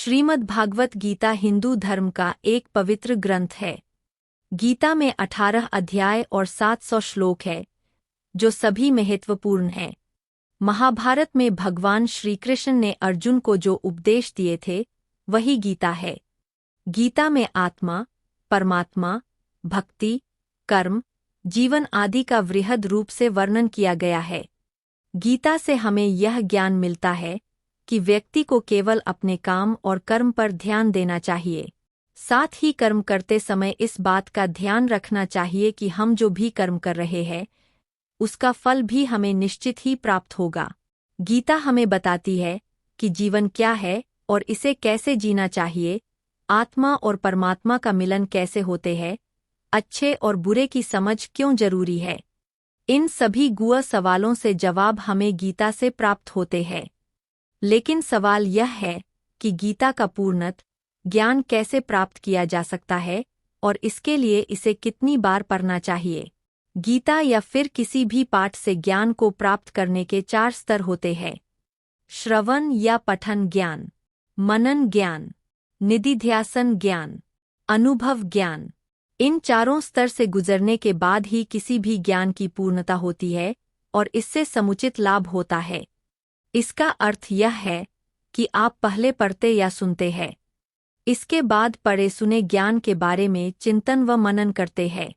श्रीमद् भागवत गीता हिंदू धर्म का एक पवित्र ग्रंथ है। गीता में 18 अध्याय और 700 श्लोक है, जो सभी महत्वपूर्ण हैं। महाभारत में भगवान श्रीकृष्ण ने अर्जुन को जो उपदेश दिए थे, वही गीता है। गीता में आत्मा, परमात्मा, भक्ति, कर्म, जीवन आदि का वृहद रूप से वर्णन किया गया है। गीता से हमें यह ज्ञान मिलता है कि व्यक्ति को केवल अपने काम और कर्म पर ध्यान देना चाहिए। साथ ही कर्म करते समय इस बात का ध्यान रखना चाहिए कि हम जो भी कर्म कर रहे हैं, उसका फल भी हमें निश्चित ही प्राप्त होगा। गीता हमें बताती है कि जीवन क्या है और इसे कैसे जीना चाहिए, आत्मा और परमात्मा का मिलन कैसे होते हैं, अच्छे और बुरे की समझ क्यों जरूरी है। इन सभी गुआ सवालों से जवाब हमें गीता से प्राप्त होते हैं। लेकिन सवाल यह है कि गीता का पूर्णत ज्ञान कैसे प्राप्त किया जा सकता है और इसके लिए इसे कितनी बार पढ़ना चाहिए। गीता या फिर किसी भी पाठ से ज्ञान को प्राप्त करने के 4 स्तर होते हैं: श्रवण या पठन ज्ञान, मनन ज्ञान, निदिध्यासन ज्ञान, अनुभव ज्ञान। इन चारों स्तर से गुजरने के बाद ही किसी भी ज्ञान की पूर्णता होती है और इससे समुचित लाभ होता है। इसका अर्थ यह है कि आप पहले पढ़ते या सुनते हैं, इसके बाद पढ़े सुने ज्ञान के बारे में चिंतन व मनन करते हैं।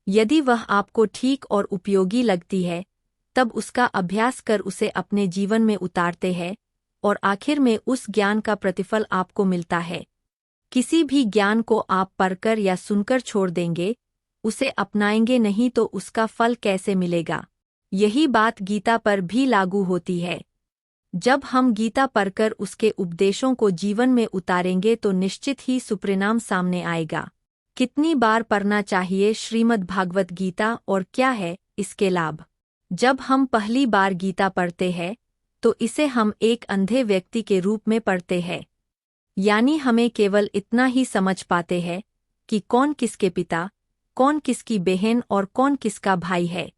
यदि वह आपको ठीक और उपयोगी लगती है, तब उसका अभ्यास कर उसे अपने जीवन में उतारते हैं और आखिर में उस ज्ञान का प्रतिफल आपको मिलता है। किसी भी ज्ञान को आप पढ़कर या सुनकर छोड़ देंगे, उसे अपनाएंगे नहीं तो उसका फल कैसे मिलेगा। यही बात गीता पर भी लागू होती है। जब हम गीता पढ़कर उसके उपदेशों को जीवन में उतारेंगे तो निश्चित ही सुपरिणाम सामने आएगा। कितनी बार पढ़ना चाहिए श्रीमद् भागवत गीता और क्या है इसके लाभ? जब हम पहली बार गीता पढ़ते हैं, तो इसे हम एक अंधे व्यक्ति के रूप में पढ़ते हैं। यानी हमें केवल इतना ही समझ पाते हैं कि कौन किसके पिता, कौन किसकी बहन और कौन किसका भाई है।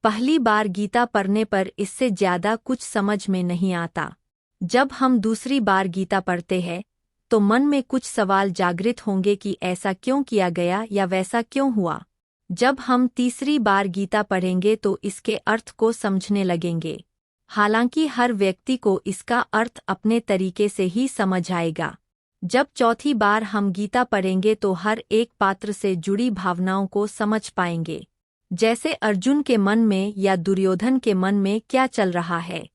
पहली बार गीता पढ़ने पर इससे ज्यादा कुछ समझ में नहीं आता। जब हम दूसरी बार गीता पढ़ते हैं, तो मन में कुछ सवाल जागृत होंगे कि ऐसा क्यों किया गया या वैसा क्यों हुआ। जब हम तीसरी बार गीता पढ़ेंगे तो इसके अर्थ को समझने लगेंगे। हालांकि हर व्यक्ति को इसका अर्थ अपने तरीके से ही समझ आएगा। जब चौथी बार हम गीता पढ़ेंगे तो हर एक पात्र से जुड़ी भावनाओं को समझ पाएंगे, जैसे अर्जुन के मन में या दुर्योधन के मन में क्या चल रहा है।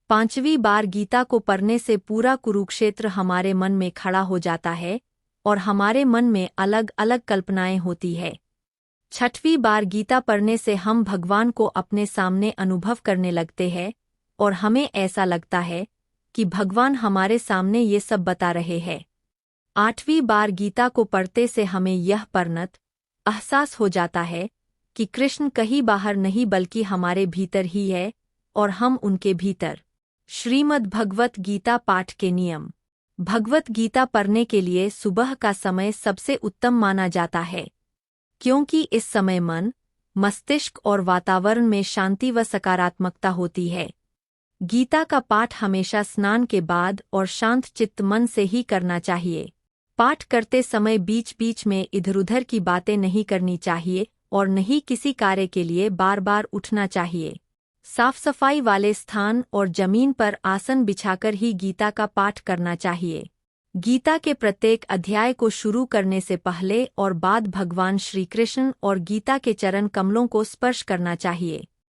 पांचवी बार गीता को पढ़ने से पूरा कुरुक्षेत्र हमारे मन में खड़ा हो जाता है और हमारे मन में अलग अलग कल्पनाएं होती है। छठवीं बार गीता पढ़ने से हम भगवान को अपने सामने अनुभव करने लगते हैं और हमें ऐसा लगता है कि भगवान हमारे सामने ये सब बता रहे हैं। आठवीं बार गीता को पढ़ते से हमें यह परिणत एहसास हो जाता है कि कृष्ण कहीं बाहर नहीं बल्कि हमारे भीतर ही है और हम उनके भीतर। श्रीमद् भगवत गीता पाठ के नियम। भगवत गीता पढ़ने के लिए सुबह का समय सबसे उत्तम माना जाता है, क्योंकि इस समय मन, मस्तिष्क और वातावरण में शांति व सकारात्मकता होती है। गीता का पाठ हमेशा स्नान के बाद और शांत चित्त मन से ही करना चाहिए। पाठ करते समय बीच बीच में इधर-उधर की बातें नहीं करनी चाहिए और नहीं किसी कार्य के लिए बार बार उठना चाहिए। साफ सफाई वाले स्थान और जमीन पर आसन बिछाकर ही गीता का पाठ करना चाहिए। गीता के प्रत्येक अध्याय को शुरू करने से पहले और बाद भगवान श्रीकृष्ण और गीता के चरण कमलों को स्पर्श करना चाहिए।